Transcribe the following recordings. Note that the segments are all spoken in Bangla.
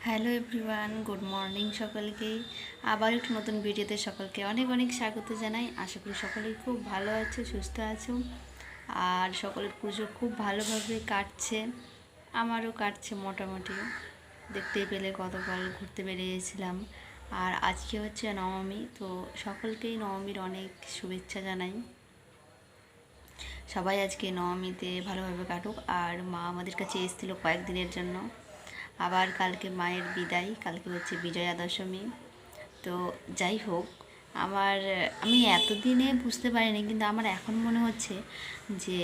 হ্যালো এভরিওয়ান, গুড মর্নিং সকলকেই। আবার একটু নতুন ভিডিওতে সকলকে অনেক অনেক স্বাগত জানাই। আশা করি সকলেই খুব ভালো আছো, সুস্থ আছো, আর সকলের পুজো খুব ভালোভাবে কাটছে। আমারও কাটছে মোটামুটি। দেখতেই পেলে গতকাল ঘুরতে বেরিয়েছিলাম, আর আজকে হচ্ছে নবমী, তো সকলকেই নবমীর অনেক শুভেচ্ছা জানাই। সবাই আজকে নবমীতে ভালোভাবে কাটুক। আর মা আমাদের কাছে এসেছিলো কয়েকদিনের জন্য। আবার কালকে মায়ের বিদায়, কালকে হচ্ছে বিজয়া দশমী। তো যাই হোক, আমি এতদিনে বুঝতে পারিনি, কিন্তু আমার এখন মনে হচ্ছে যে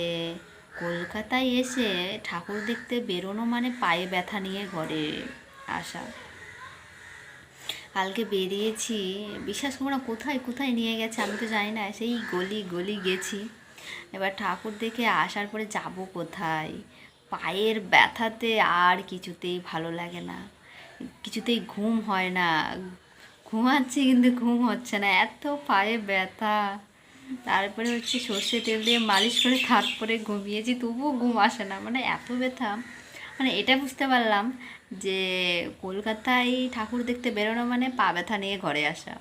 কলকাতায় এসে ঠাকুর দেখতে বেরোনো মানে পায়ে ব্যথা নিয়ে ঘরে আসা। কালকে বেরিয়েছি, বিশ্বাস করবো না, কোথায় কোথায় নিয়ে গেছে আমি তো জানি না, সেই গলি গলি গেছি। এবার ঠাকুর দেখে আসার পরে যাব কোথায়? পায়ের ব্যথাতে আর কিছুতেই ভালো লাগে না, কিছুতেই ঘুম হয় না। ঘুমাচ্ছি কিন্তু ঘুম হচ্ছে না, এত পায়ে ব্যথা। তারপরে হচ্ছে সর্ষে তেল দিয়ে মালিশ করে তারপরে ঘুমিয়েছি, তবুও ঘুম আসে না, মানে এত ব্যথা। মানে এটা বুঝতে পারলাম যে কলকাতায় ঠাকুর দেখতে বেরোনো মানে পা ব্যথা নিয়ে ঘরে আসা।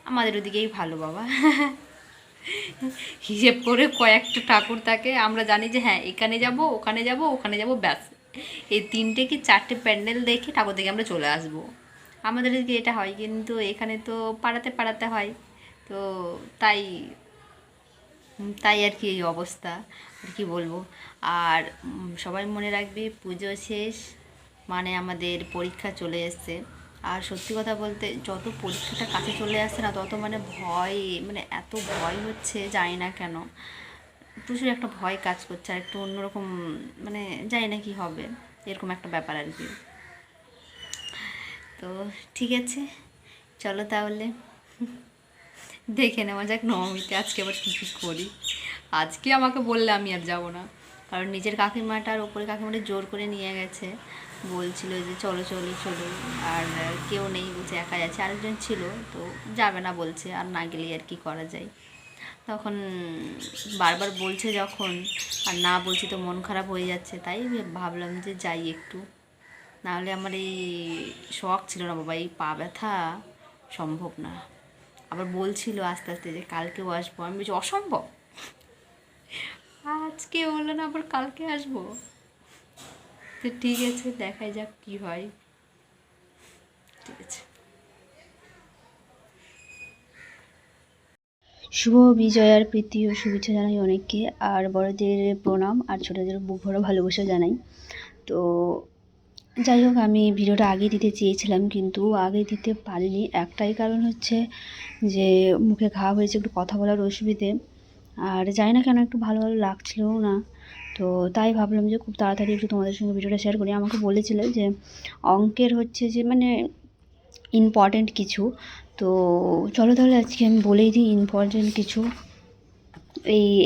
আমাদের ওদিকেই ভালো বাবা। হিসেব করে কয়েকটা ঠাকুর থাকে, আমরা জানি যে হ্যাঁ এখানে যাব, ওখানে যাব, ওখানে যাব, ব্যাস। এই 3টে কি 4টে প্যান্ডেল দেখে ঠাকুর দেখে আমরা চলে আসবো। আমাদের এদিকে এটা হয়, কিন্তু এখানে তো পাড়াতে পাড়াতে হয়। তো তাই তাই আর কি এই অবস্থা, আর কি বলবো। আর সবাই মনে রাখবে, পুজো শেষ মানে আমাদের পরীক্ষা চলে এসছে। আর সত্যি কথা বলতে, যত পরীক্ষাটা কাছে চলে আসছে না, তত মানে ভয়, মানে এত ভয় হচ্ছে, জানি না কেন। প্রচুর একটা ভয় কাজ করছে, আর একটু অন্যরকম, মানে জানি না কি হবে, এরকম একটা ব্যাপার আর কি। তো ঠিক আছে, চলো তাহলে দেখে নেওয়া যাক নবমীতে আজকে আবার কী কী করি। আজকে আমাকে বললে আমি আর যাব না, কারণ নিজের কাকিমাটার ওপরে কাকিমাটা জোর করে নিয়ে গেছে, বলছিল যে চলো চলো চলো। আর কেউ নেই, বলছে একা যাচ্ছে, আরেকজন ছিল তো যাবে না বলছে, আর না গেলেই আর কি করা যায়। তখন বারবার বলছে যখন, আর না বলছি তো মন খারাপ হয়ে যাচ্ছে, তাই ভাবলাম যে যাই একটু। নাহলে আমার এই শখ ছিল না বাবা, এই পা ব্যথা সম্ভব না। আবার বলছিল আস্তে আস্তে যে কালকেও আসবো, আমি বলছি অসম্ভব, আজকে হলো না আবার কালকে আসবো। তো ঠিক আছে, দেখাই যাক কি হয়। ঠিক আছে। শুভ বিজয়ার প্রীতি ও শুভেচ্ছা জানাই অনেককে, আর বড়দের প্রণাম, আর ছোটদের বুক ভরা ভালোবাসা জানাই। তো যাই হোক, আমি ভিডিওটা আগে দিতে চেয়েছিলাম, কিন্তু আগে দিতে পারিনি। একটাই কারণ হচ্ছে যে মুখে ঘা হয়েছে, একটু কথা বলার অসুবিধে, আর জানি না কেন একটু ভালো ভালো লাগছিলও না। তো তাই ভাবলাম যে খুব তাড়াতাড়ি একটু তোমাদের সঙ্গে ভিডিওটা শেয়ার করি। আমাকে বলেছিল যে অঙ্কের হচ্ছে যে মানে ইম্পর্ট্যান্ট কিছু, তো চলো তাহলে আজকে আমি বলেই দিই ইম্পর্ট্যান্ট কিছু।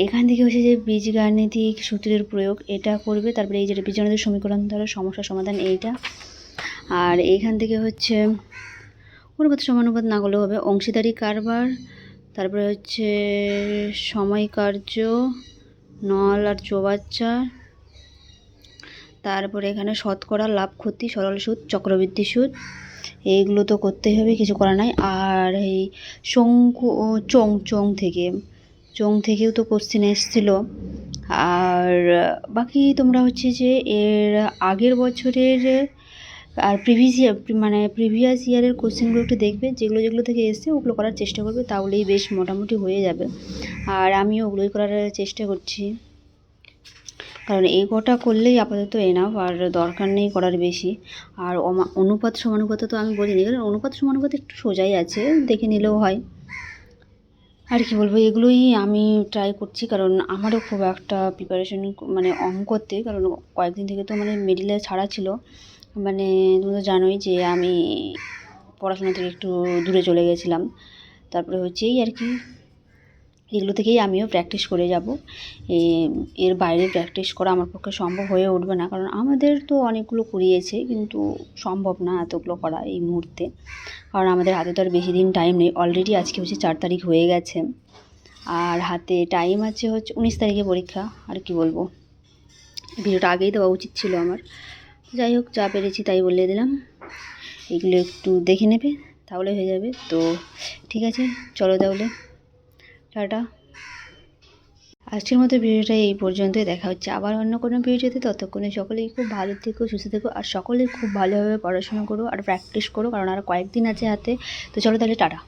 এখান থেকে হচ্ছে যে বীজগাণিতিক সূত্রের প্রয়োগ, এটা করবে। তারপরে এই যেটা বীজগাণিতিক সমীকরণ দ্বারা সমস্যার সমাধান, এইটা। আর এইখান থেকে হচ্ছে অনুপাত সমানুপাত না করলেও হবে, অংশীদারি কারবার, তারপরে হচ্ছে সময় কার্য, নল আর চৌবাচ্চা, তারপরে এখানে শতকরা, লাভ ক্ষতি, সরল সুদ, চক্রবৃদ্ধি সুদ, এইগুলো তো করতেই হবে, কিছু করা নাই। আর এই শঙ্কু ও চোং থেকেও তো কোশ্চেন এসেছিলো। আর বাকি তোমরা হচ্ছে যে এর আগের বছরের আর প্রিভিয়াস ইয়ারের কোশ্চেনগুলো একটু দেখবে, যেগুলো যেগুলো থেকে এসছে ওগুলো করার চেষ্টা করবে, তাহলেই বেশ মোটামুটি হয়ে যাবে। আর আমিও ওগুলোই করার চেষ্টা করছি, কারণ এই কটা করলেই আপাতত এনাফ, আর দরকার নেই করার বেশি। আর অনুপাত সমানুপাত তো আমি বলিনি, কারণ অনুপাত সমানুপাত একটু সোজাই আছে, দেখে নিলেও হয়। আর কি বলবো, এগুলোই আমি ট্রাই করছি, কারণ আমারও খুব একটা প্রিপারেশন মানে অঙ্কতে, কারণ কয়েকদিন থেকে তো মানে মিডিলে ছাড়া ছিল। মানে তুমি তো জানোই যে আমি পড়াশোনা থেকে একটু দূরে চলে গেছিলাম। তারপরে হচ্ছে এই আর কি, এগুলো থেকেই আমিও প্র্যাকটিস করে যাব। এর বাইরে প্র্যাকটিস করা আমার পক্ষে সম্ভব হয়ে উঠবে না, কারণ আমাদের তো অনেকগুলো করিয়েছে, কিন্তু সম্ভব না এতগুলো করা এই মুহূর্তে, কারণ আমাদের হাতে তো আর বেশি দিন টাইম নেই। অলরেডি আজকে হচ্ছে 4 তারিখ হয়ে গেছে, আর হাতে টাইম আছে হচ্ছে 19 তারিখে পরীক্ষা। আর কি বলবো, ভিডিওটা আগেই দেওয়া উচিত ছিল আমার। যাই হোক, যা পেরেছি তাই বলে দিলাম। এগুলো একটু দেখে নেবে, তাহলে হয়ে যাবে। তো ঠিক আছে, চলো তাহলে, টাটা। আজকের মতো ভিডিওটা এই পর্যন্তই। দেখা হচ্ছে আবার অন্য কোনো ভিডিওতে। ততক্ষণে সকলেই খুব ভালো থেকো, সুস্থ থেকো, আর সকলেই খুব ভালোভাবে পড়াশোনা করো আর প্র্যাকটিস করো, কারণ আর কয়েকদিন আছে হাতে। তো চলো তাহলে, টাটা।